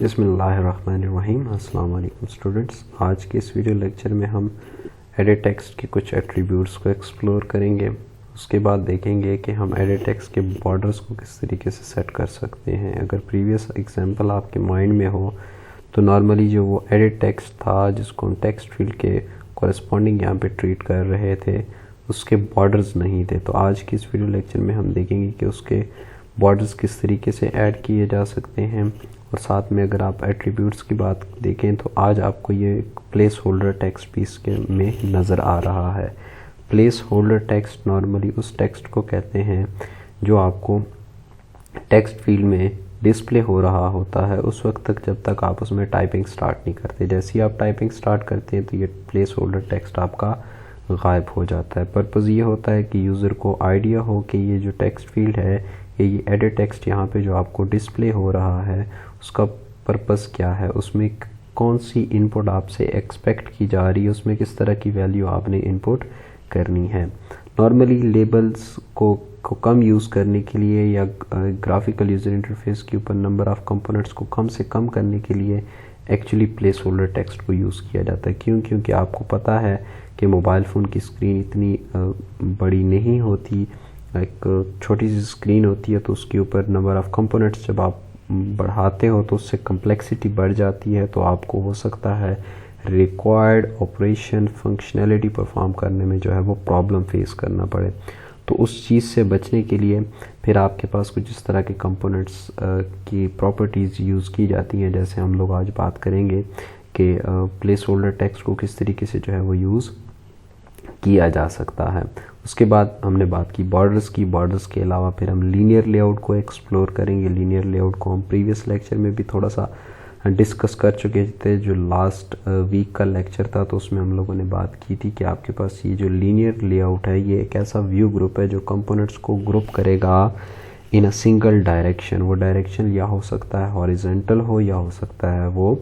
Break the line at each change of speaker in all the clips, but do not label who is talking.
बिस्मिल्लाहिर्रहमानिर्रहीम। अस्सलाम वालेकुम स्टूडेंट्स। आज के इस वीडियो लेक्चर में हम एडिट टेक्स्ट के कुछ एट्रीब्यूट्स को एक्सप्लोर करेंगे। उसके बाद देखेंगे कि हम एडिट टेक्स्ट के बॉर्डर्स को किस तरीके से सेट कर सकते हैं। अगर प्रीवियस एग्जांपल आपके माइंड में हो तो नॉर्मली जो वो एडिट टेक्स्ट था जिसको हम टेक्स्ट फील्ड के कॉरेस्पॉन्डिंग यहाँ पे ट्रीट कर रहे थे, उसके बॉर्डर्स नहीं थे। तो आज की इस वीडियो लेक्चर में हम देखेंगे कि उसके बॉर्डर्स किस तरीके से ऐड किए जा सकते हैं। और साथ में अगर आप एट्रीब्यूट्स की बात देखें तो आज आपको ये प्लेस होल्डर टेक्स्ट पीस के में नज़र आ रहा है। प्लेस होल्डर टेक्स्ट नॉर्मली उस टेक्स्ट को कहते हैं जो आपको टेक्स्ट फील्ड में डिस्प्ले हो रहा होता है उस वक्त तक जब तक आप उसमें टाइपिंग स्टार्ट नहीं करते। जैसे ही आप टाइपिंग स्टार्ट करते हैं तो ये प्लेस होल्डर टेक्स्ट आपका गायब हो जाता है। पर्पज़ ये होता है कि यूज़र को आइडिया हो कि ये जो टेक्स्ट फील्ड है ये एडिट टेक्स्ट यहाँ पे जो आपको डिस्प्ले हो रहा है उसका पर्पस क्या है, उसमें कौन सी इनपुट आपसे एक्सपेक्ट की जा रही है, उसमें किस तरह की वैल्यू आपने इनपुट करनी है। नॉर्मली लेबल्स को कम यूज़ करने के लिए या ग्राफिकल यूज़र इंटरफेस के ऊपर नंबर ऑफ़ कंपोनेंट्स को कम से कम करने के लिए एक्चुअली प्लेस होल्डर टेक्स्ट को यूज़ किया जाता है। क्यों? क्योंकि आपको पता है कि मोबाइल फ़ोन की स्क्रीन इतनी बड़ी नहीं होती, एक छोटी सी स्क्रीन होती है, तो उसके ऊपर नंबर ऑफ़ कंपोनेंट्स जब आप बढ़ाते हो तो उससे कम्प्लेक्सिटी बढ़ जाती है। तो आपको हो सकता है रिक्वायर्ड ऑपरेशन फंक्शनैलिटी परफॉर्म करने में जो है वो प्रॉब्लम फेस करना पड़े। तो उस चीज़ से बचने के लिए फिर आपके पास कुछ इस तरह के कंपोनेंट्स की प्रॉपर्टीज़ यूज़ की जाती हैं। जैसे हम लोग आज बात करेंगे कि प्लेस होल्डर टेक्स्ट को किस तरीके से जो है वो यूज़ किया जा सकता है। उसके बाद हमने बात की बॉर्डर्स की। बॉर्डर्स के अलावा फिर हम लीनियर लेआउट को एक्सप्लोर करेंगे। लीनियर लेआउट को हम प्रीवियस लेक्चर में भी थोड़ा सा डिस्कस कर चुके थे। जो लास्ट वीक का लेक्चर था तो उसमें हम लोगों ने बात की थी कि आपके पास ये जो लीनियर लेआउट है ये एक ऐसा व्यू ग्रुप है जो कंपोनेंट्स को ग्रुप करेगा इन अ सिंगल डायरेक्शन। वो डायरेक्शन या हो सकता है हॉरिजॉन्टल हो या हो सकता है वो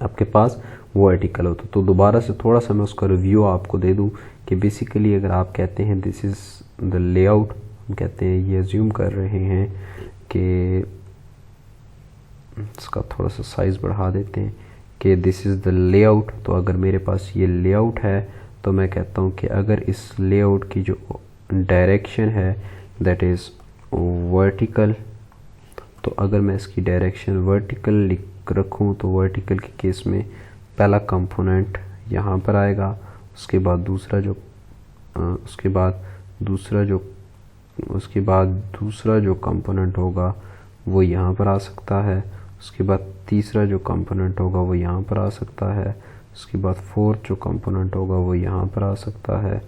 आपके पास वर्टिकल हो। तो दोबारा से थोड़ा सा मैं उसका रिव्यू आपको दे दूं कि बेसिकली अगर आप कहते हैं दिस इज़ द लेआउट, हम कहते हैं ये अज्यूम कर रहे हैं कि इसका थोड़ा सा साइज़ बढ़ा देते हैं कि दिस इज़ द लेआउट। तो अगर मेरे पास ये लेआउट है तो मैं कहता हूँ कि अगर इस लेआउट की जो डायरेक्शन है दैट इज़ वर्टिकल, तो अगर मैं इसकी डायरेक्शन वर्टिकल रखूँ तो वर्टिकल के केस में पहला कंपोनेंट यहाँ पर आएगा, उसके बाद दूसरा जो कंपोनेंट होगा वो यहाँ पर आ सकता है, उसके बाद तीसरा जो कंपोनेंट होगा वो यहाँ पर आ सकता है, उसके बाद फोर्थ जो कंपोनेंट होगा वो यहाँ पर आ सकता है,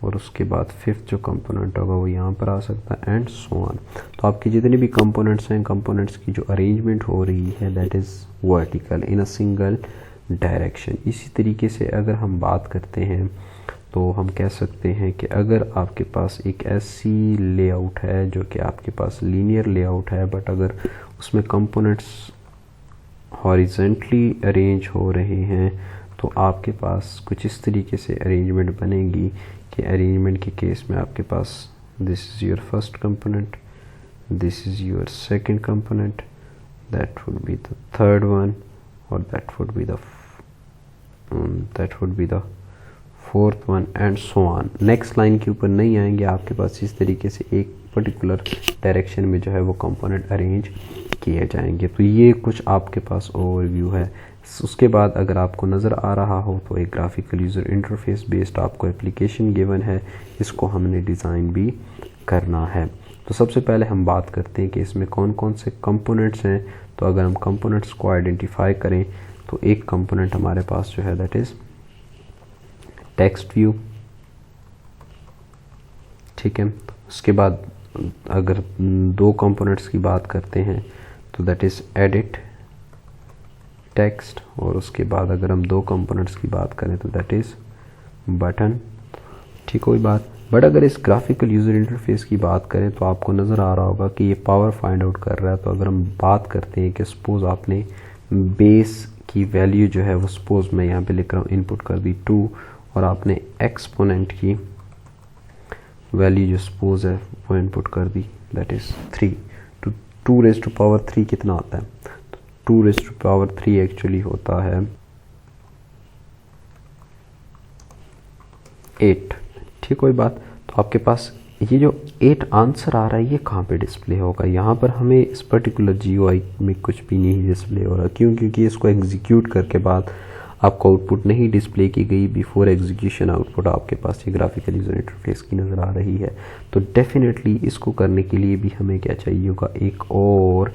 और उसके बाद फिफ्थ जो कंपोनेंट होगा वो यहाँ पर आ सकता है, एंड सो ऑन। तो आपकी जितने भी कंपोनेंट्स हैं, कंपोनेंट्स की जो अरेंजमेंट हो रही है that is vertical in a single direction. इसी तरीके से अगर हम बात करते हैं तो हम कह सकते हैं कि अगर आपके पास एक ऐसी लेआउट है जो कि आपके पास लीनियर लेआउट है बट अगर उसमें कंपोनेंट्स हॉरिजॉन्टली अरेंज हो रहे हैं तो आपके पास कुछ इस तरीके से अरेंजमेंट बनेगी कि अरेंजमेंट के केस में आपके पास this is your first component, this is your second component, that would be the third one, और that would be the fourth one, and so on. Next line के ऊपर नहीं आएंगे, आपके पास इस तरीके से एक पर्टिकुलर डायरेक्शन में जो है वो कंपोनेंट अरेंज किए जाएंगे। तो ये कुछ आपके पास ओवरव्यू है। उसके बाद अगर आपको नज़र आ रहा हो तो एक ग्राफिकल यूज़र इंटरफेस बेस्ड आपको एप्लीकेशन गिवन है, इसको हमने डिज़ाइन भी करना है। तो सबसे पहले हम बात करते हैं कि इसमें कौन कौन से कंपोनेंट्स हैं। तो अगर हम कंपोनेंट्स को आइडेंटिफाई करें तो एक कंपोनेंट हमारे पास जो है दैट इज़ टेक्स्ट व्यू, ठीक है। उसके बाद अगर दो कंपोनेंट्स की बात करते हैं तो दैट इज़ एडिट टेक्स्ट, और उसके बाद अगर हम दो कंपोनेंट्स की बात करें तो दैट इज़ बटन, ठीक कोई बात। बट अगर इस ग्राफिकल यूज़र इंटरफेस की बात करें तो आपको नज़र आ रहा होगा कि ये पावर फाइंड आउट कर रहा है। तो अगर हम बात करते हैं कि सपोज़ आपने बेस की वैल्यू जो है वो सपोज़ मैं यहाँ पे लिख रहा हूँ इनपुट कर दी 2, और आपने एक्सपोनेंट की वैल्यू जो सपोज है वो इनपुट कर दी दैट इज़ 3। तो 2 raised to power 3 कितना आता है? 2⁻³ एक्चुअली होता है 8। ठीक, कोई बात। तो आपके पास ये जो 8 आंसर आ रहा है ये कहाँ पे डिस्प्ले होगा? यहाँ पर हमें इस पर्टिकुलर GUI में कुछ भी नहीं डिस्प्ले हो रहा। क्यों? क्योंकि इसको एग्जीक्यूट करके बाद आपको आउटपुट नहीं डिस्प्ले की गई। बिफोर एग्जीक्यूशन आउटपुट आपके पास ये ग्राफिकल यूज़र इंटरफेस की नज़र आ रही है। तो डेफिनेटली इसको करने के लिए भी हमें क्या चाहिए होगा? एक और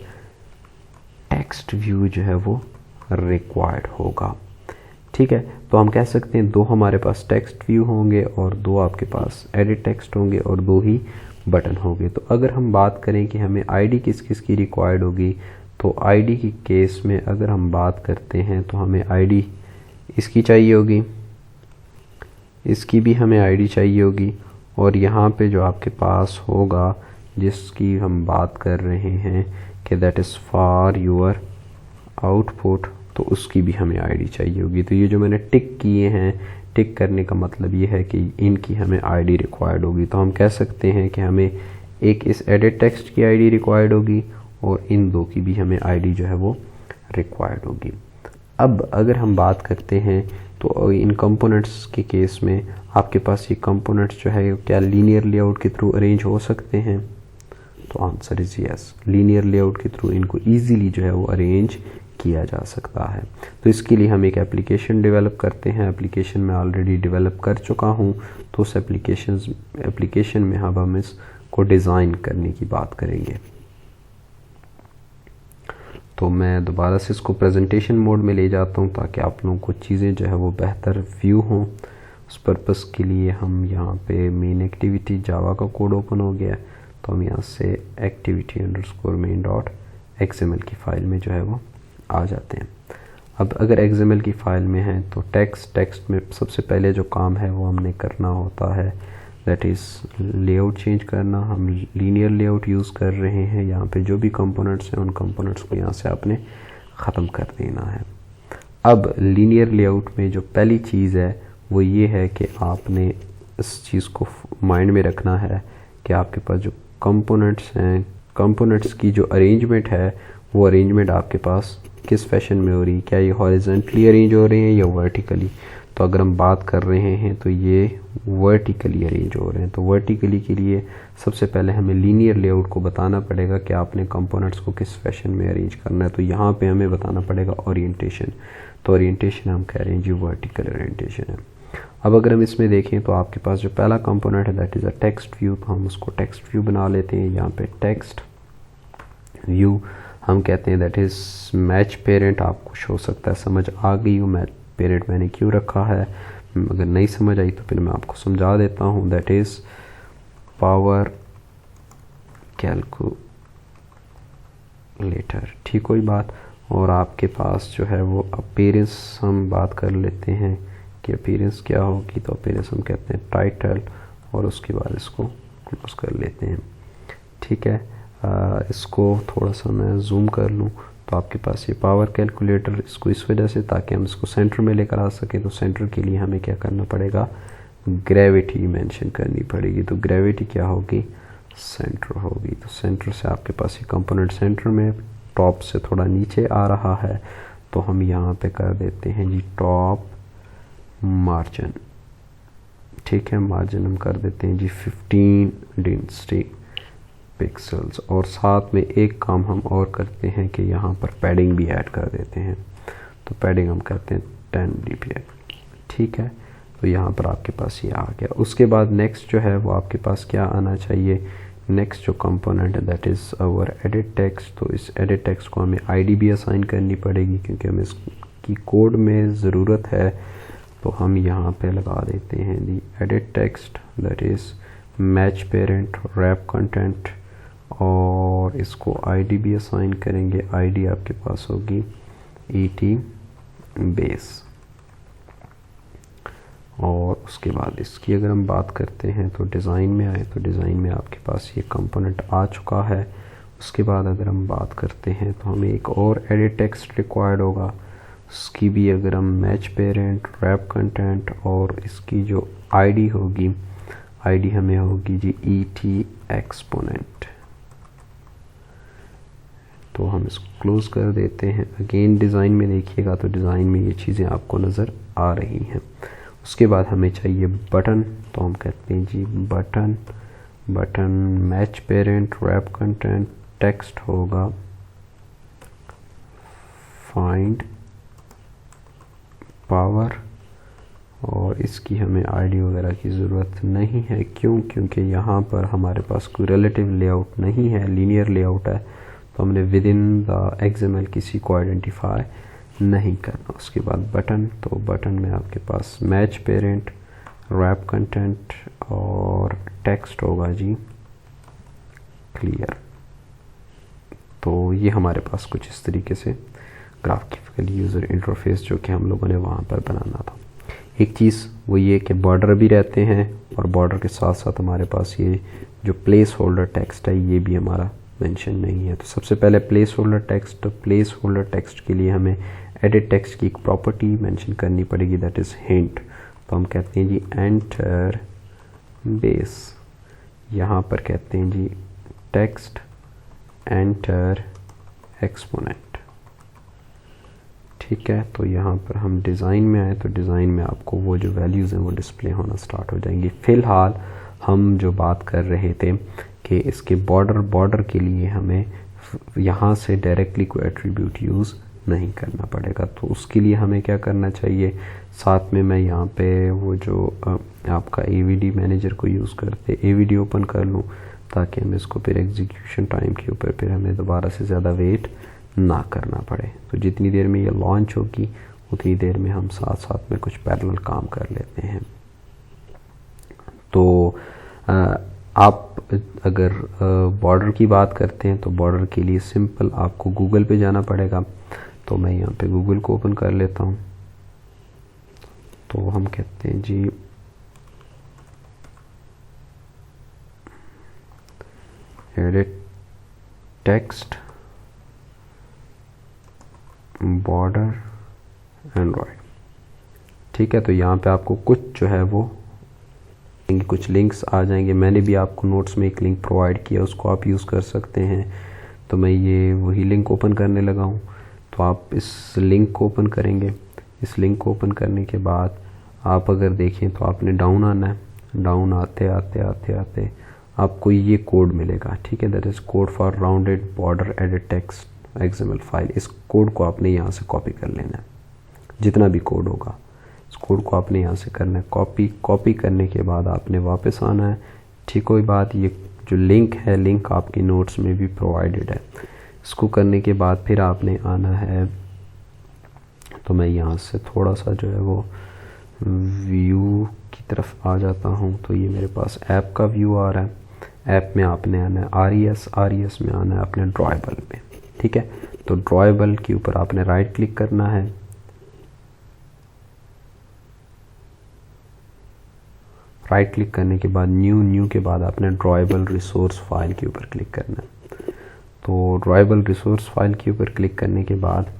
टेक्स्ट व्यू जो है वो रिक्वायर्ड होगा। ठीक है, तो हम कह सकते हैं 2 हमारे पास टेक्स्ट व्यू होंगे और 2 आपके पास एडिट टेक्स्ट होंगे और 2 ही बटन होंगे। तो अगर हम बात करें कि हमें आईडी किस किस की रिक्वायर्ड होगी, तो आईडी की केस में अगर हम बात करते हैं तो हमें आईडी इसकी चाहिए होगी, इसकी भी हमें आईडी चाहिए होगी, और यहाँ पे जो आपके पास होगा जिसकी हम बात कर रहे हैं कि that is for your output, तो उसकी भी हमें आईडी चाहिए होगी। तो ये जो मैंने टिक किए हैं, टिक करने का मतलब ये है कि इनकी हमें आईडी रिक्वायर्ड होगी। तो हम कह सकते हैं कि हमें एक इस एडिट टेक्स्ट की आईडी रिक्वायर्ड होगी और इन 2 की भी हमें आईडी जो है वो रिक्वायर्ड होगी। अब अगर हम बात करते हैं तो इन कंपोनेंट्स के केस में आपके पास ये कंपोनेंट्स जो है क्या लीनियर लेआउट के थ्रू अरेंज हो सकते हैं? तो answer is yes, linear layout के थ्रू इनको ईजीली जो है वो अरेंज किया जा सकता है। तो इसके लिए हम एक एप्लीकेशन डेवलप करते हैं। एप्लीकेशन मैं ऑलरेडी डेवलप कर चुका हूँ, तो उस एप्लीकेशन में हम इसको डिज़ाइन करने की बात करेंगे। तो मैं दोबारा से इसको प्रेजेंटेशन मोड में ले जाता हूँ ताकि आप लोगों को चीज़ें जो है वो बेहतर व्यू हों। उस पर्पस के लिए हम यहाँ पे मेन एक्टिविटी जावा का कोड ओपन हो गया है, तो हम यहाँ से activity_main.xml की फ़ाइल में जो है वो आ जाते हैं। अब अगर XML की फ़ाइल में है तो टेक्स्ट में सबसे पहले जो काम है वो हमने करना होता है, दैट इज़ लेआउट चेंज करना। हम लीनियर लेआउट यूज़ कर रहे हैं। यहाँ पे जो भी कंपोनेंट्स हैं उन कंपोनेंट्स को यहाँ से आपने ख़त्म कर देना है। अब लीनियर लेआउट में जो पहली चीज़ है वो ये है कि आपने इस चीज़ को माइंड में रखना है कि आपके पास जो कंपोनेंट्स हैं, कंपोनेंट्स की जो अरेंजमेंट है वो अरेंजमेंट आपके पास किस फैशन में हो रही है? क्या ये हॉरिजॉन्टली अरेंज हो रहे हैं या वर्टिकली? तो अगर हम बात कर रहे हैं तो ये वर्टिकली अरेंज हो रहे हैं। तो वर्टिकली के लिए सबसे पहले हमें लीनियर लेआउट को बताना पड़ेगा कि आपने कंपोनेंट्स को किस फैशन में अरेंज करना है। तो यहाँ पे हमें बताना पड़ेगा ओरिएंटेशन। तो ओरिएंटेशन हम कह रहे हैं जी वर्टिकल ओरिएंटेशन है। अब अगर हम इसमें देखें तो आपके पास जो पहला कंपोनेंट है that is a text view, तो हम उसको टेक्स्ट व्यू बना लेते हैं। यहाँ पे टेक्स्ट व्यू हम कहते हैं दैट इज़ मैच पेरेंट। आपको कुछ हो सकता है समझ आ गई हो मैच पेरेंट मैंने क्यों रखा है। अगर नहीं समझ आई तो फिर मैं आपको समझा देता हूँ। That is power calculator. ठीक, कोई बात। और आपके पास जो है वो अपीयरेंस हम बात कर लेते हैं कि अपीयरेंस क्या होगी। तो अपीयरेंस हम कहते हैं टाइटल, और उसके बाद इसको क्लोज कर लेते हैं। ठीक है, इसको थोड़ा सा मैं जूम कर लूँ तो आपके पास ये पावर कैलकुलेटर, इसको इस वजह से ताकि हम इसको सेंटर में लेकर आ सकें। तो सेंटर के लिए हमें क्या करना पड़ेगा? ग्रेविटी मेंशन करनी पड़ेगी। तो ग्रेविटी क्या होगी? सेंटर होगी। तो सेंटर से आपके पास ये कंपोनेंट सेंटर में टॉप से थोड़ा नीचे आ रहा है, तो हम यहाँ पे कर देते हैं जी टॉप मार्जिन। ठीक है, मार्जिन हम कर देते हैं जी 15 डेंसिटी पिक्सल्स। और साथ में एक काम हम और करते हैं कि यहाँ पर पैडिंग भी ऐड कर देते हैं। तो पैडिंग हम करते हैं 10 dpi। ठीक है, तो यहाँ पर आपके पास ये आ गया। उसके बाद नेक्स्ट जो है वो आपके पास क्या आना चाहिए? नेक्स्ट जो कंपोनेंट है that is our edit text. तो इस एडिट टेक्स्ट को हमें आईडी भी असाइन करनी पड़ेगी क्योंकि हमें इसकी कोड में ज़रूरत है। तो हम यहाँ पे लगा देते हैं the edit text that is match parent wrap content, और इसको आईडी भी असाइन करेंगे। आईडी आपके पास होगी ET बेस। और उसके बाद इसकी अगर हम बात करते हैं तो डिज़ाइन में आए तो डिज़ाइन में आपके पास ये कंपोनेंट आ चुका है। उसके बाद अगर हम बात करते हैं तो हमें एक और एडिट टेक्स्ट रिक्वायर्ड होगा। उसकी भी अगर हम मैच पेरेंट रैप कंटेंट, और इसकी जो आईडी होगी, आईडी हमें होगी जी ET एक्सपोनेंट। तो हम इसको क्लोज़ कर देते हैं। अगेन डिज़ाइन में देखिएगा तो डिज़ाइन में ये चीज़ें आपको नज़र आ रही हैं। उसके बाद हमें चाहिए बटन, तो हम कहते हैं जी button match parent wrap content text होगा फाइंड पावर, और इसकी हमें आईडी वगैरह की ज़रूरत नहीं है। क्यों? क्योंकि यहाँ पर हमारे पास कोई रिलेटिव लेआउट नहीं है, लीनियर लेआउट है, तो हमने विद इन द XML किसी को आइडेंटिफाई नहीं करना। उसके बाद बटन, तो बटन में आपके पास मैच पेरेंट रैप कंटेंट और टेक्स्ट होगा जी क्लियर। तो ये हमारे पास कुछ इस तरीके से ग्राफिकल यूज़र इंटरफेस जो कि हम लोगों ने वहाँ पर बनाना था। एक चीज़ वो ये कि बॉर्डर भी रहते हैं, और बॉर्डर के साथ साथ हमारे पास ये जो प्लेस होल्डर टेक्स्ट है ये भी हमारा मेंशन नहीं है। तो सबसे पहले प्लेस होल्डर टेक्स्ट, तो प्लेस होल्डर टेक्स्ट के लिए हमें एडिट टेक्स्ट की एक प्रॉपर्टी मेंशन करनी पड़ेगी, दैट इज़ हिंट। तो हम कहते हैं जी एंटर बेस, यहाँ पर कहते हैं जी टेक्स्ट एंटर एक्सपोनेंट। ठीक है, तो यहाँ पर हम डिज़ाइन में आए तो डिज़ाइन में आपको वो जो वैल्यूज़ हैं वो डिस्प्ले होना स्टार्ट हो जाएंगी। फ़िलहाल हम जो बात कर रहे थे कि इसके बॉर्डर के लिए हमें यहाँ से डायरेक्टली कोई एट्रीब्यूट यूज़ नहीं करना पड़ेगा। तो उसके लिए हमें क्या करना चाहिए, साथ में मैं यहाँ पे वो जो आपका AVD मैनेजर को यूज़ करते AVD ओपन कर लूँ, ताकि हम इसको फिर एग्जीक्यूशन टाइम के ऊपर फिर हमें दोबारा से ज़्यादा वेट ना करना पड़े। तो जितनी देर में ये लॉन्च होगी उतनी देर में हम साथ साथ में कुछ पैरेलल काम कर लेते हैं। तो आप अगर बॉर्डर की बात करते हैं तो बॉर्डर के लिए सिंपल आपको गूगल पे जाना पड़ेगा। तो मैं यहाँ पे गूगल को ओपन कर लेता हूँ। तो हम कहते हैं जी एडिट टेक्स्ट बॉर्डर एंड्रॉयड। ठीक है, तो यहाँ पे आपको कुछ जो है वो कुछ लिंक्स आ जाएंगे। मैंने भी आपको नोट्स में एक लिंक प्रोवाइड किया, उसको आप यूज़ कर सकते हैं। तो मैं ये वही लिंक ओपन करने लगा हूँ। तो आप इस लिंक को ओपन करेंगे। इस लिंक को ओपन करने के बाद आप अगर देखें तो आपने डाउन आना है। डाउन आते आते आते आते आपको ये कोड मिलेगा। ठीक है, that is code for rounded border edit text XML file. इस कोड को आपने यहाँ से कॉपी कर लेना है, जितना भी कोड होगा इस कोड को आपने यहाँ से करना है कॉपी करने के बाद आपने वापस आना है। ठीक, कोई बात, ये जो लिंक है लिंक आपकी नोट्स में भी प्रोवाइडेड है। इसको करने के बाद फिर आपने आना है, तो मैं यहाँ से थोड़ा सा जो है वो व्यू की तरफ आ जाता हूँ। तो ये मेरे पास ऐप का व्यू आ रहा है। ऐप में आपने आना है RES में आना है अपने ड्रॉएबल में। ठीक है, तो ड्रॉएबल के ऊपर आपने राइट क्लिक करना है। राइट क्लिक करने के बाद न्यू के बाद आपने ड्रॉएबल रिसोर्स फाइल के ऊपर क्लिक करना है। तो ड्रॉएबल रिसोर्स फाइल के ऊपर क्लिक करने के बाद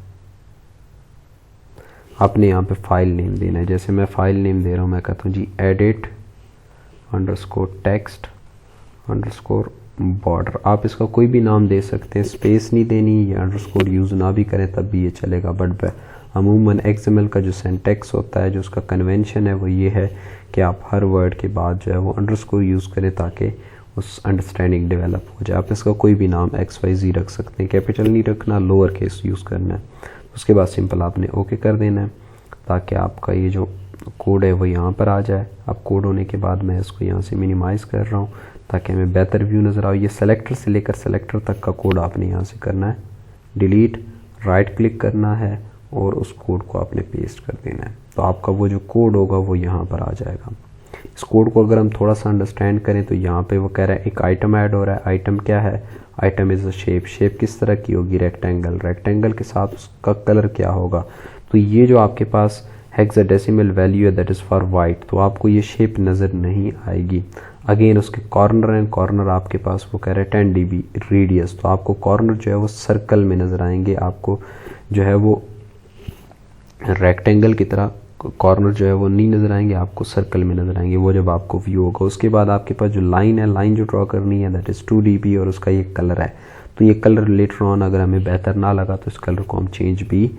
आपने यहाँ पे फाइल नेम देना है। जैसे मैं फाइल नेम दे रहा हूँ, मैं कहता हूँ जी edit _text _border। आप इसका कोई भी नाम दे सकते हैं, स्पेस नहीं देनी, या अंडरस्कोर यूज़ ना भी करें तब भी ये चलेगा। बट अमूमन XML का जो सिंटैक्स होता है, जो उसका कन्वेंशन है, वो ये है कि आप हर वर्ड के बाद जो है वो अंडरस्कोर यूज़ करें ताकि उस अंडरस्टैंडिंग डेवलप हो जाए। आप इसका कोई भी नाम XYZ रख सकते हैं, कैपिटल नहीं रखना, लोअर केस यूज़ करना है। उसके बाद सिंपल आपने ओके कर देना है ताकि आपका ये जो कोड है वो यहाँ पर आ जाए। अब कोड होने के बाद मैं इसको यहाँ से मिनिमाइज़ कर रहा हूँ ताकि हमें बेहतर व्यू नज़र आए। ये सेलेक्टर से लेकर सेलेक्टर तक का कोड आपने यहाँ से करना है, डिलीट, राइट क्लिक करना है और उस कोड को आपने पेस्ट कर देना है। तो आपका वो जो कोड होगा वो यहाँ पर आ जाएगा। इस कोड को अगर हम थोड़ा सा अंडरस्टैंड करें तो यहाँ पे वो कह रहा है एक आइटम ऐड हो रहा है। आइटम क्या है? Item is a shape. Shape किस तरह की होगी? रेक्टेंगल। रेक्टेंगल के साथ उसका कलर क्या होगा? तो ये जो आपके पास हेक्साडेसिमल वैल्यू है दैट इज़ फॉर वाइट, तो आपको ये शेप नज़र नहीं आएगी। अगेन उसके कॉर्नर हैं, कॉर्नर आपके पास वो कह रहे हैं 10 dB रेडियस, तो आपको कॉर्नर जो है वो सर्कल में नज़र आएंगे। आपको जो है वो रेक्टेंगल की तरह कॉर्नर जो है वो नहीं नज़र आएंगे, आपको सर्कल में नज़र आएंगे, वो जब आपको व्यू होगा। उसके बाद आपके पास जो लाइन है, लाइन जो ड्रॉ करनी है दैट इज़ 2 dB और उसका ये कलर है। तो ये कलर लेटर ऑन अगर हमें बेहतर ना लगा तो इस कलर को हम चेंज भी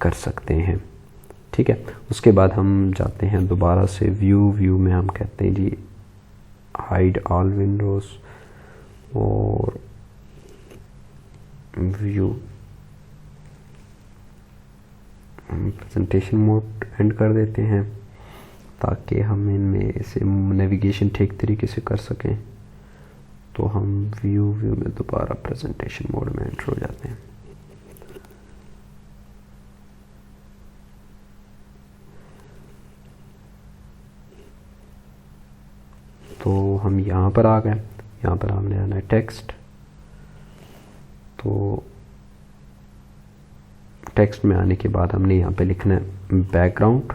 कर सकते हैं। ठीक है, उसके बाद हम जाते हैं दोबारा से व्यू में हम कहते हैं जी हाइड ऑल विंडोज और व्यू प्रेजेंटेशन मोड एंड कर देते हैं ताकि हम इनमें से नेविगेशन ठीक तरीके से कर सकें। तो हम व्यू में दोबारा प्रेजेंटेशन मोड में एंटर हो जाते हैं। तो हम यहाँ पर आ गए, यहाँ पर हमने आना है टेक्स्ट। तो टेक्स्ट में आने के बाद हमने यहाँ पे लिखना है बैकग्राउंड।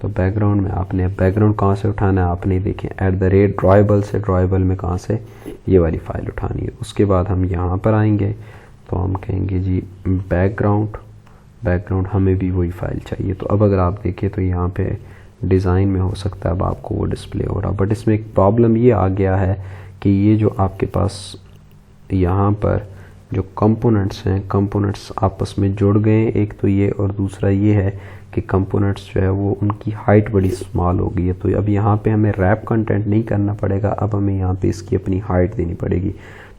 तो बैकग्राउंड में आपने बैकग्राउंड कहाँ से उठाना है, आपने देखें @drawable से ड्राइबल में कहाँ से ये वाली फ़ाइल उठानी है। उसके बाद हम यहाँ पर आएंगे तो हम कहेंगे जी बैकग्राउंड हमें भी वही फ़ाइल चाहिए। तो अब अगर आप देखें तो यहाँ पे डिज़ाइन में हो सकता है अब आपको वो डिस्प्ले हो रहा, बट इसमें एक प्रॉब्लम ये आ गया है कि ये जो आपके पास यहाँ पर जो कंपोनेंट्स हैं, कंपोनेंट्स आपस में जुड़ गए, एक तो ये और दूसरा ये है कि कंपोनेंट्स जो है वो उनकी हाइट बड़ी स्मॉल हो गई है। तो अब यहाँ पे हमें रैप कंटेंट नहीं करना पड़ेगा, अब हमें यहाँ पे इसकी अपनी हाइट देनी पड़ेगी।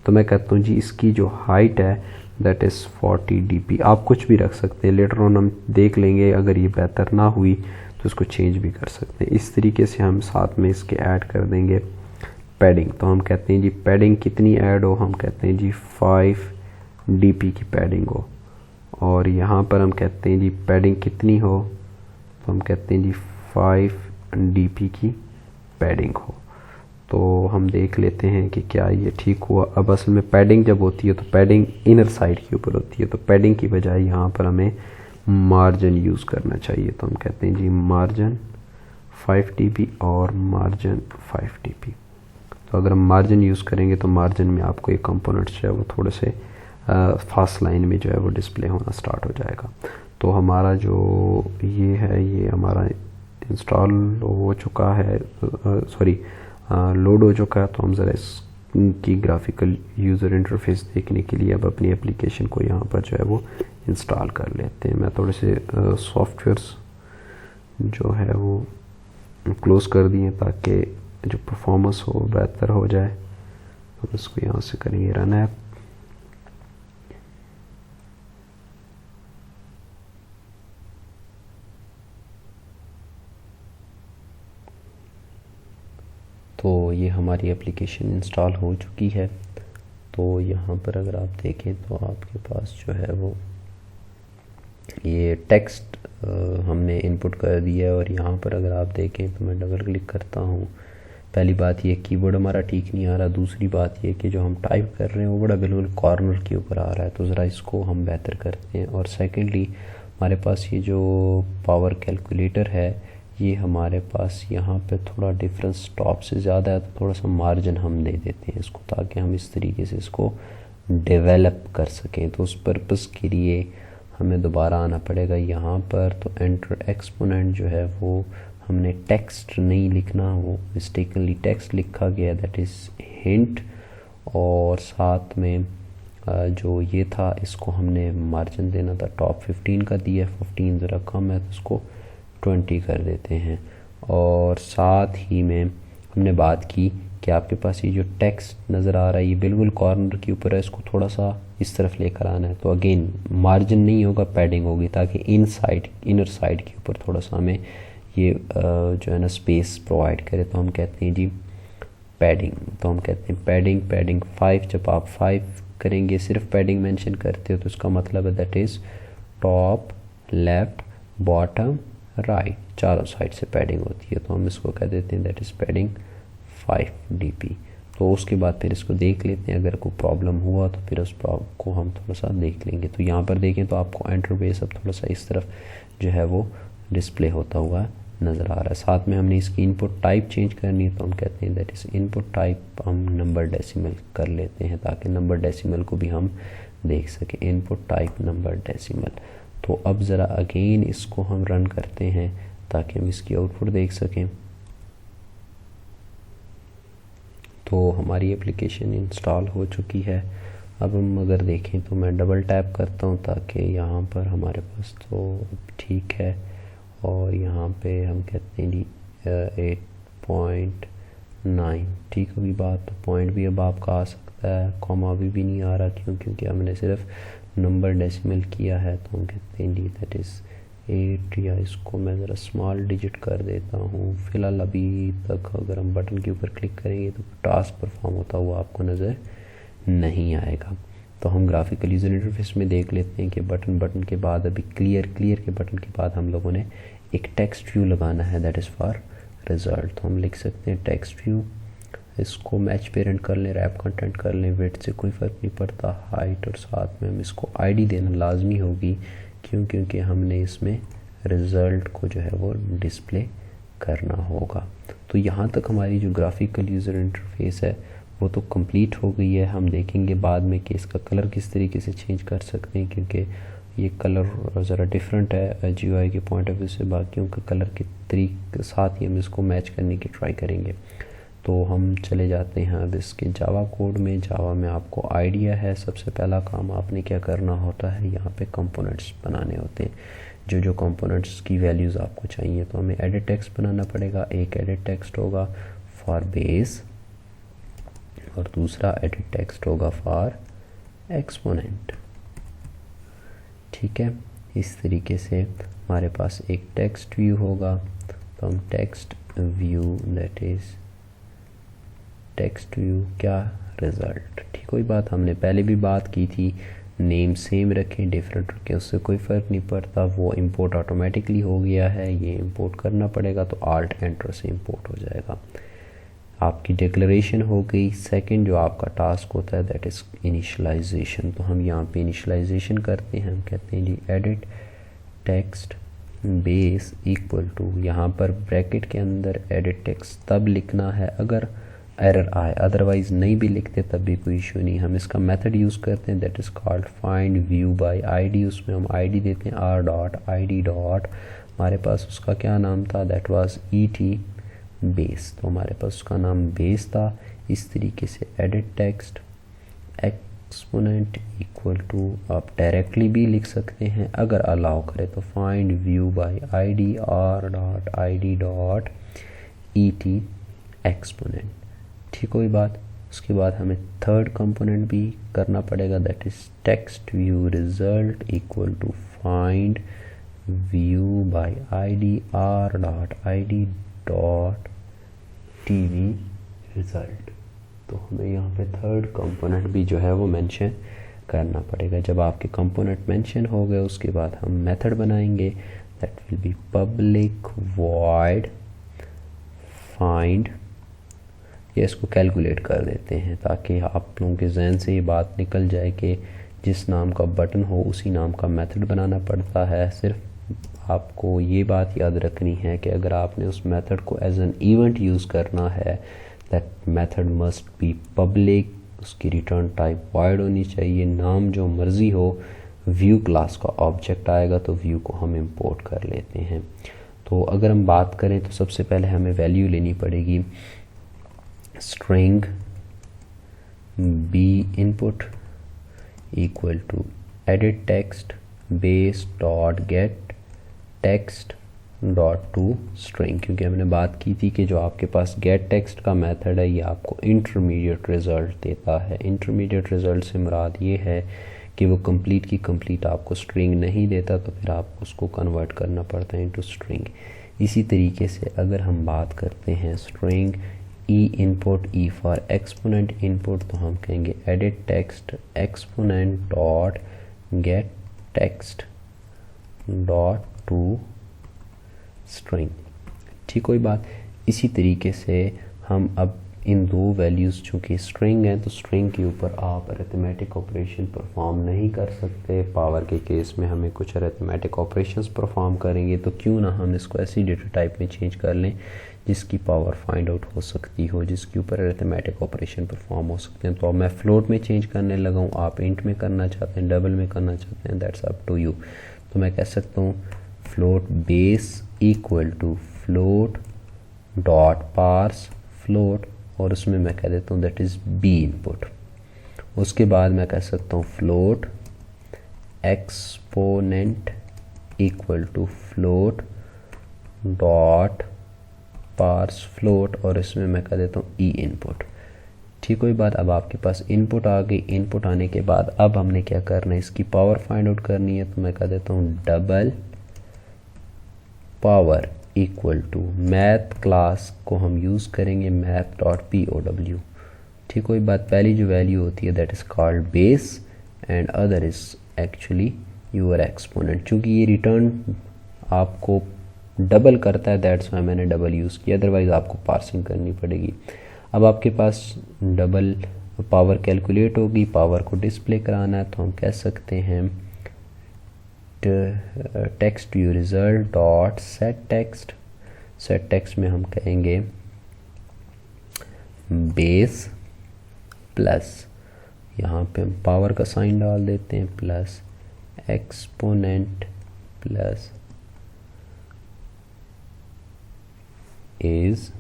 तो मैं कहता हूँ जी इसकी जो हाइट है दैट इज़ 40 dp। आप कुछ भी रख सकते हैं, लेटर ऑन हम देख लेंगे अगर ये बेहतर ना हुई तो इसको चेंज भी कर सकते हैं। इस तरीके से हम साथ में इसके ऐड कर देंगे पैडिंग। तो हम कहते हैं जी पैडिंग कितनी ऐड हो, हम कहते हैं जी 5 dp की पैडिंग हो। और यहाँ पर हम कहते हैं जी पैडिंग कितनी हो, तो हम कहते हैं जी 5 dp की पैडिंग हो। तो हम देख लेते हैं कि क्या ये ठीक हुआ। अब असल में पैडिंग जब होती है तो पैडिंग इनर साइड के ऊपर होती है, तो पैडिंग की बजाय यहाँ पर हमें मार्जिन यूज़ करना चाहिए। तो हम कहते हैं जी मार्जिन 5 dp और मार्जिन 5 dp। तो अगर हम मार्जिन यूज़ करेंगे तो मार्जिन में आपको ये कंपोनेंट्स जो है वो थोड़े से फास्ट लाइन में जो है वो डिस्प्ले होना स्टार्ट हो जाएगा। तो हमारा जो ये है ये हमारा इंस्टॉल हो चुका है, सॉरी लोड हो चुका है। तो हम ज़रा इसकी ग्राफिकल यूज़र इंटरफेस देखने के लिए अब अपनी एप्लीकेशन को यहाँ पर जो है वो इंस्टॉल कर लेते हैं। मैं थोड़े से सॉफ्टवेयर्स जो है वो क्लोज़ कर दिए ताकि जो परफॉर्मेंस हो बेहतर हो जाए। तो इसको यहाँ से करेंगे रन ऐप। तो ये हमारी एप्लीकेशन इंस्टॉल हो चुकी है। तो यहाँ पर अगर आप देखें तो आपके पास जो है वो ये टेक्स्ट हमने इनपुट कर दिया है। और यहाँ पर अगर आप देखें तो मैं डबल क्लिक करता हूँ। पहली बात ये कीबोर्ड हमारा ठीक नहीं आ रहा, दूसरी बात ये कि जो हम टाइप कर रहे हैं वो बड़ा बिल्कुल कॉर्नर के ऊपर आ रहा है, तो ज़रा इसको हम बेहतर करते हैं। और सेकेंडली हमारे पास ये जो पावर कैलकुलेटर है ये हमारे पास यहाँ पे थोड़ा डिफरेंस टॉप से ज़्यादा है, तो थोड़ा सा मार्जिन हम दे देते हैं इसको ताकि हम इस तरीके से इसको डेवलप कर सकें। तो उस पर्पज़ के लिए हमें दोबारा आना पड़ेगा यहाँ पर। तो एंटर एक्सपोनेंट जो है वो हमने टेक्स्ट नहीं लिखना, वो मिस्टेकनली टेक्स्ट लिखा गया, दैट इज़ हिंट। और साथ में जो ये था इसको हमने मार्जिन देना था, टॉप 15 का दिया, 15 ज़रा कम है तो इसको 20 कर देते हैं। और साथ ही में हमने बात की कि आपके पास ये जो टेक्स्ट नज़र आ रहा है ये बिल्कुल कॉर्नर के ऊपर है, इसको थोड़ा सा इस तरफ लेकर आना है। तो अगेन मार्जिन नहीं होगा, पैडिंग होगी ताकि इनर साइड के ऊपर थोड़ा सा हमें ये जो है ना स्पेस प्रोवाइड करे। तो हम कहते हैं जी पैडिंग। तो हम कहते हैं पैडिंग 5। जब आप 5 करेंगे, सिर्फ पैडिंग मेंशन करते हो तो इसका मतलब है that is top, left, bottom, right, चारों साइड से पैडिंग होती है। तो हम इसको कह देते हैं दैट इज़ पैडिंग 5 dp। तो उसके बाद फिर इसको देख लेते हैं, अगर कोई प्रॉब्लम हुआ तो फिर उस प्रॉब्लम को हम थोड़ा सा देख लेंगे। तो यहाँ पर देखें तो आपको इंटरफेस अब थोड़ा सा इस तरफ जो है वो डिस्प्ले होता हुआ नज़र आ रहा है। साथ में हमने इसकी इनपुट टाइप चेंज करनी है, तो हम कहते हैं दैट इज़ इनपुट टाइप हम नंबर डेसिमल कर लेते हैं ताकि नंबर डेसिमल को भी हम देख सकें। Input type number decimal. तो अब ज़रा अगेन इसको हम रन करते हैं ताकि हम इसकी आउटपुट देख सकें। तो हमारी एप्लीकेशन इंस्टॉल हो चुकी है अब हम अगर देखें तो मैं डबल टैप करता हूँ ताकि यहाँ पर हमारे पास तो ठीक है, और यहाँ पे हम कहते हैं जी 8.9 ठीक होगी बात। तो पॉइंट भी अब आपका आ सकता है, कॉमा अभी भी नहीं आ रहा, क्योंकि हमने सिर्फ नंबर डेसिमल किया है। तो हम कहते हैं जी दैट इज़ 8, या इसको मैं ज़रा स्मॉल डिजिट कर देता हूँ। फ़िलहाल अभी तक अगर हम बटन के ऊपर क्लिक करेंगे तो टास्क परफॉर्म होता हुआ आपको नज़र नहीं आएगा। तो हम ग्राफिकल यूज़र इंटरफेस में देख लेते हैं कि बटन के बाद अभी क्लियर के बटन के बाद हम लोगों ने एक टेक्स्ट व्यू लगाना है, दैट इज़ फॉर रिज़ल्ट। तो हम लिख सकते हैं टेक्स्ट व्यू, इसको मैच पेरेंट कर लें, रैप कंटेंट कर लें, वेट से कोई फ़र्क नहीं पड़ता, हाइट, और साथ में हम इसको आईडी देना लाजमी होगी, क्योंकि हमने इसमें रिज़ल्ट को जो है वो डिस्प्ले करना होगा। तो यहाँ तक हमारी जो ग्राफिकल यूज़र इंटरफेस है वो तो कंप्लीट हो गई है। हम देखेंगे बाद में कि इसका कलर किस तरीके से चेंज कर सकते हैं, क्योंकि ये कलर ज़रा डिफरेंट है GUI के पॉइंट ऑफ व्यू से बाकियों के कलर के तरीके साथ ही हम इसको मैच करने की ट्राई करेंगे। तो हम चले जाते हैं अब इसके जावा कोड में। जावा में आपको आइडिया है, सबसे पहला काम आपने क्या करना होता है, यहाँ पे कंपोनेंट्स बनाने होते हैं। जो कंपोनेंट्स की वैल्यूज़ आपको चाहिए, तो हमें एडिट टेक्स्ट बनाना पड़ेगा। एक एडिट टेक्स्ट होगा फॉर बेस और दूसरा एडिट टेक्स्ट होगा फॉर एक्सपोनेंट। ठीक है, इस तरीके से हमारे पास एक टेक्स्ट व्यू होगा। तो हम text view that is text view क्या रिज़ल्ट, ठीक कोई बात हमने पहले भी बात की थी, नेम सेम रखें डिफरेंट रखें उससे कोई फ़र्क नहीं पड़ता, वो इंपोर्ट ऑटोमेटिकली हो गया है। ये इंपोर्ट करना पड़ेगा तो आल्ट एंटर से इंपोर्ट हो जाएगा। आपकी डिक्लेरेशन हो गई। सेकंड जो आपका टास्क होता है दैट इज़ इनिशियलाइजेशन। तो हम यहाँ पे इनिशियलाइजेशन करते हैं, हम कहते हैं जी edit text base equal to, यहाँ पर ब्रैकेट के अंदर एडिट टेक्स्ट तब लिखना है अगर एरर आए, अदरवाइज नहीं भी लिखते तब भी कोई इशू नहीं। हम इसका मेथड यूज़ करते हैं that is called find view by ID. उसमें हम आईडी देते हैं r.id डॉट, हमारे पास उसका क्या नाम था, दैट वाज et बेस। तो हमारे पास उसका नाम बेस था। इस तरीके से edit text exponent equal to, आप डायरेक्टली भी लिख सकते हैं अगर अलाउ करे तो find view by ID r.id dot et exponent, ठीक कोई बात। उसके बाद हमें थर्ड कंपोनेंट भी करना पड़ेगा that is text view result equal to find view by ID r.id dot tv result. तो हमें यहाँ पे थर्ड कंपोनेंट भी जो है वो मेंशन करना पड़ेगा। जब आपके कंपोनेंट मेंशन हो गए उसके बाद हम मेथड बनाएंगे that will be public void find, ये इसको कैलकुलेट कर देते हैं ताकि आप लोगों के जहन से ये बात निकल जाए कि जिस नाम का बटन हो उसी नाम का मेथड बनाना पड़ता है। सिर्फ आपको ये बात याद रखनी है कि अगर आपने उस मेथड को एज एन इवेंट यूज़ करना है that method must be public, उसकी रिटर्न टाइप वॉइड होनी चाहिए, नाम जो मर्ज़ी हो, व्यू क्लास का ऑब्जेक्ट आएगा तो व्यू को हम इंपोर्ट कर लेते हैं। तो अगर हम बात करें तो सबसे पहले हमें वैल्यू लेनी पड़ेगी string b input equal to edit text base dot get text dot to string, क्योंकि हमने बात की थी कि जो आपके पास गेट टेक्स्ट का मेथड है ये आपको इंटरमीडिएट रिज़ल्ट देता है। इंटरमीडिएट रिज़ल्ट से मुराद ये है कि वो कंप्लीट की कंप्लीट आपको स्ट्रिंग नहीं देता, तो फिर आपको उसको कन्वर्ट करना पड़ता है इनटू स्ट्रिंग। इसी तरीके से अगर हम बात करते हैं string E input, E for exponent input, तो हम कहेंगे edit text exponent dot get text dot to string, ठीक कोई बात। इसी तरीके से हम अब इन दो वैल्यूज़ चूँकि स्ट्रिंग हैं तो स्ट्रिंग के ऊपर आप अरिथमेटिक ऑपरेशन परफॉर्म नहीं कर सकते। पावर के केस में हमें कुछ अरिथमेटिक ऑपरेशंस परफॉर्म करेंगे तो क्यों ना हम इसको ऐसी डेटा टाइप में चेंज कर लें जिसकी पावर फाइंड आउट हो सकती हो, जिसके ऊपर अरिथमेटिक ऑपरेशन परफॉर्म हो सकते हैं। तो अब मैं फ्लोट में चेंज करने लगा हूँ, आप इंट में करना चाहते हैं, डबल में करना चाहते हैं, दैट्स अप टू यू। तो मैं कह सकता हूँ float base equal to float dot parse float, और उसमें मैं कह देता हूँ दैट इज़ बी इनपुट। उसके बाद मैं कह सकता हूँ float exponent equal to float dot parse float, और इसमें मैं कह देता हूँ ई इनपुट। ठीक हुई बात। अब आपके पास इनपुट आ गई। इनपुट आने के बाद अब हमने क्या करना है, इसकी पावर फाइंड आउट करनी है। तो मैं कह देता हूँ double power equal to math class को हम यूज़ करेंगे मैथ डॉट POW। ठीक हुई बात। पहली जो वैल्यू होती है that is called base and other is actually your exponent. चूँकि ये रिटर्न आपको डबल करता है दैट्स वाई मैंने डबल यूज़ किया, अदरवाइज़ आपको पार्सिंग करनी पड़ेगी। अब आपके पास डबल पावर कैलकुलेट होगी, पावर को डिस्प्ले कराना है, तो हम कह सकते हैं text view result dot set text. Set text में हम कहेंगे बेस प्लस, यहाँ पे हम पावर का साइन डाल देते हैं, प्लस एक्सपोनेंट प्लस इज,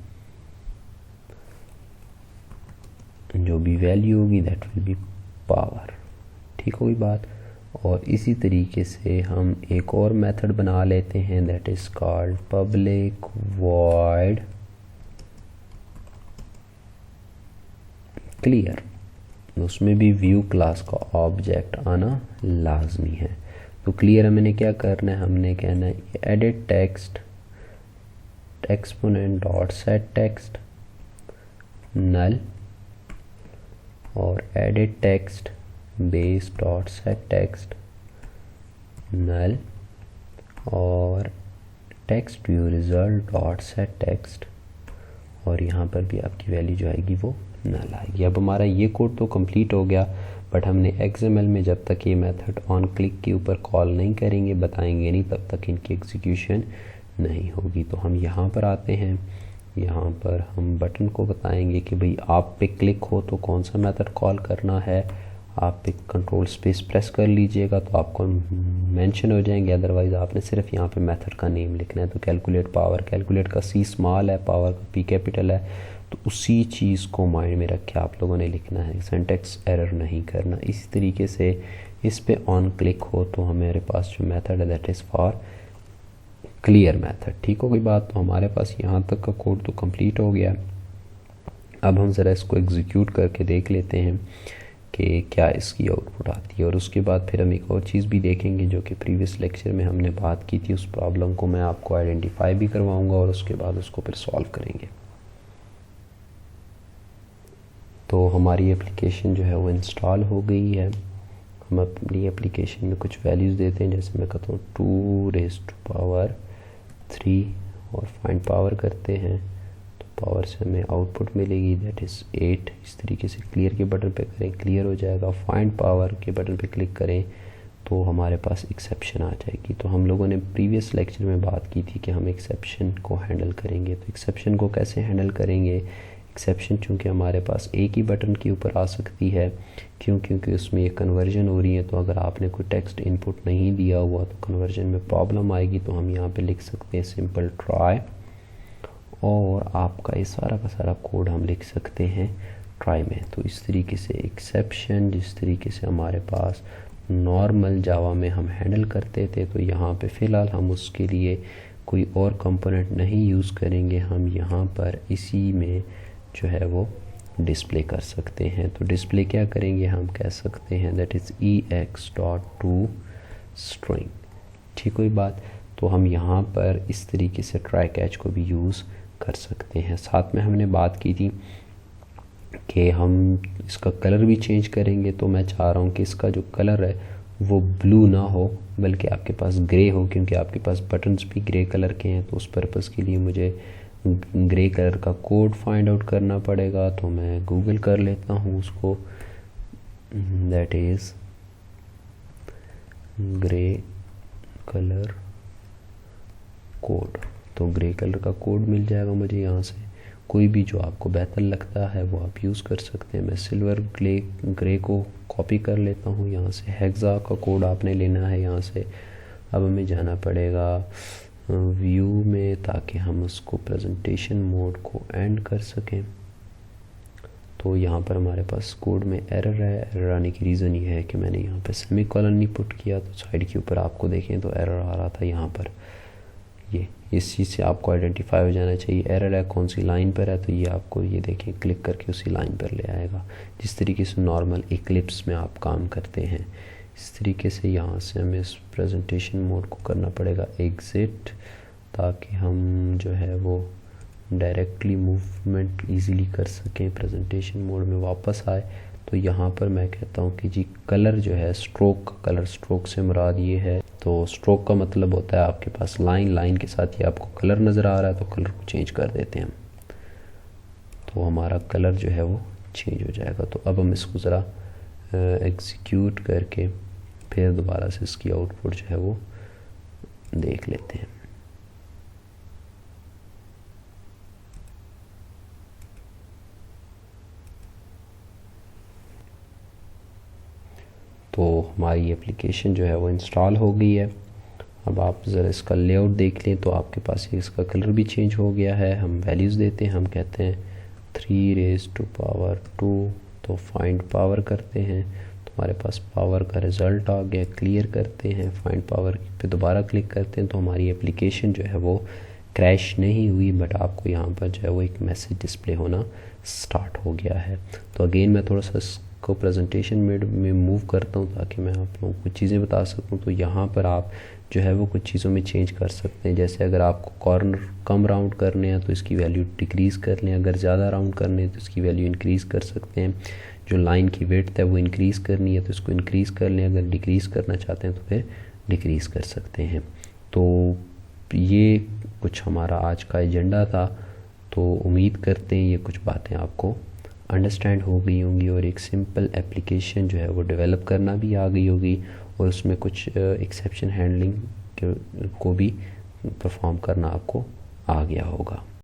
जो भी वैल्यू होगी दैट विल बी पावर। ठीक होगी बात। और इसी तरीके से हम एक और मेथड बना लेते हैं that is called public void clear. उसमें भी व्यू क्लास का ऑब्जेक्ट आना लाजमी है। तो क्लियर हमने क्या करना है, हमने कहना है edit text exponent dot set text null और edit text base dot set text null और text view result dot set text, और यहाँ पर भी आपकी वैल्यू जो आएगी वो नल आएगी। अब हमारा ये कोड तो कंप्लीट हो गया, बट हमने XML में जब तक ये मेथड ऑन क्लिक के ऊपर कॉल नहीं करेंगे, बताएंगे नहीं, तब तक इनकी एग्जीक्यूशन नहीं होगी। तो हम यहाँ पर आते हैं, यहाँ पर हम बटन को बताएंगे कि भाई आप पे क्लिक हो तो कौन सा मेथड कॉल करना है। आप पे कंट्रोल स्पेस प्रेस कर लीजिएगा तो आपको मेंशन हो जाएंगे, अदरवाइज़ आपने सिर्फ यहाँ पे मेथड का नेम लिखना है। तो कैलकुलेट पावर, कैलकुलेट का C स्मॉल है, पावर का P कैपिटल है, तो उसी चीज़ को माइंड में रख के आप लोगों ने लिखना है, सिंटैक्स एरर नहीं करना। इसी तरीके से इस पे ऑन क्लिक हो तो हमारे पास जो मेथड है that is for clear method. ठीक हो गई बात। तो हमारे पास यहाँ तक का कोड तो कंप्लीट हो गया। अब हम ज़रा इसको एग्जीक्यूट करके देख लेते हैं कि क्या इसकी आउटपुट आती है, और उसके बाद फिर हम एक और चीज़ भी देखेंगे जो कि प्रीवियस लेक्चर में हमने बात की थी। उस प्रॉब्लम को मैं आपको आइडेंटिफाई भी करवाऊंगा और उसके बाद उसको फिर सॉल्व करेंगे। तो हमारी एप्लीकेशन जो है वो इंस्टॉल हो गई है। हम अपनी एप्लीकेशन में कुछ वैल्यूज़ देते हैं, जैसे मैं कहता हूँ 2⁻³ और फाइंड पावर करते हैं, तो पावर से हमें आउटपुट मिलेगी दैट इज़ 8। इस तरीके से क्लियर के बटन पे करें, क्लियर हो जाएगा। फाइंड पावर के बटन पे क्लिक करें तो हमारे पास एक्सेप्शन आ जाएगी। तो हम लोगों ने प्रीवियस लेक्चर में बात की थी कि हम एक्सेप्शन को हैंडल करेंगे। तो एक्सेप्शन को कैसे हैंडल करेंगे, एक्सेप्शन चूँकि हमारे पास एक ही बटन के ऊपर आ सकती है, क्योंकि उसमें एक कन्वर्जन हो रही है। तो अगर आपने कोई टेक्स्ट इनपुट नहीं दिया हुआ तो कन्वर्जन में प्रॉब्लम आएगी। तो हम यहाँ पे लिख सकते हैं सिंपल ट्राई, और आपका ये सारा का सारा कोड हम लिख सकते हैं ट्राई में। तो इस तरीके से एक्सेप्शन जिस तरीके से हमारे पास नॉर्मल जावा में हम हैंडल करते थे, तो यहाँ पे फ़िलहाल हम उसके लिए कोई और कंपोनेंट नहीं यूज़ करेंगे। हम यहाँ पर इसी में जो है वो डिस्प्ले कर सकते हैं। तो डिस्प्ले क्या करेंगे, हम कह सकते हैं दैट इज़ ex.toString। ठीक हुई बात। तो हम यहाँ पर इस तरीके से ट्राई कैच को भी यूज़ कर सकते हैं। साथ में हमने बात की थी कि हम इसका कलर भी चेंज करेंगे। तो मैं चाह रहा हूँ कि इसका जो कलर है वो ब्लू ना हो बल्कि आपके पास ग्रे हो, क्योंकि आपके पास बटन्स भी ग्रे कलर के हैं। तो उस पर्पज़ के लिए मुझे ग्रे कलर का कोड फाइंड आउट करना पड़ेगा। तो मैं गूगल कर लेता हूँ उसको, that is grey colour code. तो ग्रे कलर का कोड मिल जाएगा मुझे यहाँ से। कोई भी जो आपको बेहतर लगता है वो आप यूज़ कर सकते हैं। मैं सिल्वर ग्रे को कॉपी कर लेता हूँ यहाँ से। हेक्सा का कोड आपने लेना है यहाँ से। अब हमें जाना पड़ेगा व्यू में ताकि हम उसको प्रेजेंटेशन मोड को एंड कर सकें। तो यहाँ पर हमारे पास कोड में एरर है। एरर आने की रीज़न ये है कि मैंने यहाँ पे सेमीकोलन नहीं पुट किया, तो साइड के ऊपर आपको देखें तो एरर आ रहा था यहाँ पर। ये इस चीज़ से आपको आइडेंटिफाई हो जाना चाहिए एरर है कौन सी लाइन पर है, तो ये आपको ये देखें क्लिक करके उसी लाइन पर ले आएगा। जिस तरीके से नॉर्मल इक्लिप्स में आप काम करते हैं, इस तरीके से यहाँ से हमें इस प्रेजेंटेशन मोड को करना पड़ेगा एग्ज़िट, ताकि हम जो है वो डायरेक्टली मूवमेंट इजीली कर सकें, प्रेजेंटेशन मोड में वापस आए। तो यहाँ पर मैं कहता हूँ कि जी कलर जो है स्ट्रोक का कलर, स्ट्रोक से मुराद ये है, तो स्ट्रोक का मतलब होता है आपके पास लाइन के साथ ही आपको कलर नज़र आ रहा है, तो कलर को चेंज कर देते हैं हम, तो हमारा कलर जो है वो चेंज हो जाएगा। तो अब हम इसको ज़रा एग्जीक्यूट करके फिर दोबारा से इसकी आउटपुट जो है वो देख लेते हैं। तो हमारी एप्लीकेशन जो है वो इंस्टॉल हो गई है। अब आप ज़रा इसका लेआउट देख लें तो आपके पास इसका कलर भी चेंज हो गया है। हम वैल्यूज़ देते हैं, हम कहते हैं 3 raised to power 2, तो फाइंड पावर करते हैं तो हमारे पास पावर का रिज़ल्ट आ गया। क्लियर करते हैं, फाइंड पावर पे दोबारा क्लिक करते हैं तो हमारी एप्लीकेशन जो है वो क्रैश नहीं हुई, बट आपको यहाँ पर जो है वो एक मैसेज डिस्प्ले होना स्टार्ट हो गया है। तो अगेन मैं थोड़ा सा को प्रेजेंटेशन में मूव करता हूँ ताकि मैं आप लोगों को कुछ चीज़ें बता सकूँ। तो यहाँ पर आप जो है वो कुछ चीज़ों में चेंज कर सकते हैं, जैसे अगर आपको कॉर्नर कम राउंड करने हैं तो इसकी वैल्यू डिक्रीज़ कर लें, अगर ज़्यादा राउंड करने हैं तो इसकी वैल्यू इंक्रीज़ कर सकते हैं। जो लाइन की विड्थ है वो इंक्रीज़ करनी है तो इसको इंक्रीज़ कर लें, अगर डिक्रीज़ करना चाहते हैं तो फिर डिक्रीज़ कर सकते हैं। तो ये कुछ हमारा आज का एजेंडा था। तो उम्मीद करते हैं ये कुछ बातें आपको अंडरस्टैंड हो गई होंगी और एक सिंपल एप्लीकेशन जो है वो डेवलप करना भी आ गई होगी, और उसमें कुछ एक्सेप्शन हैंडलिंग को भी परफॉर्म करना आपको आ गया होगा।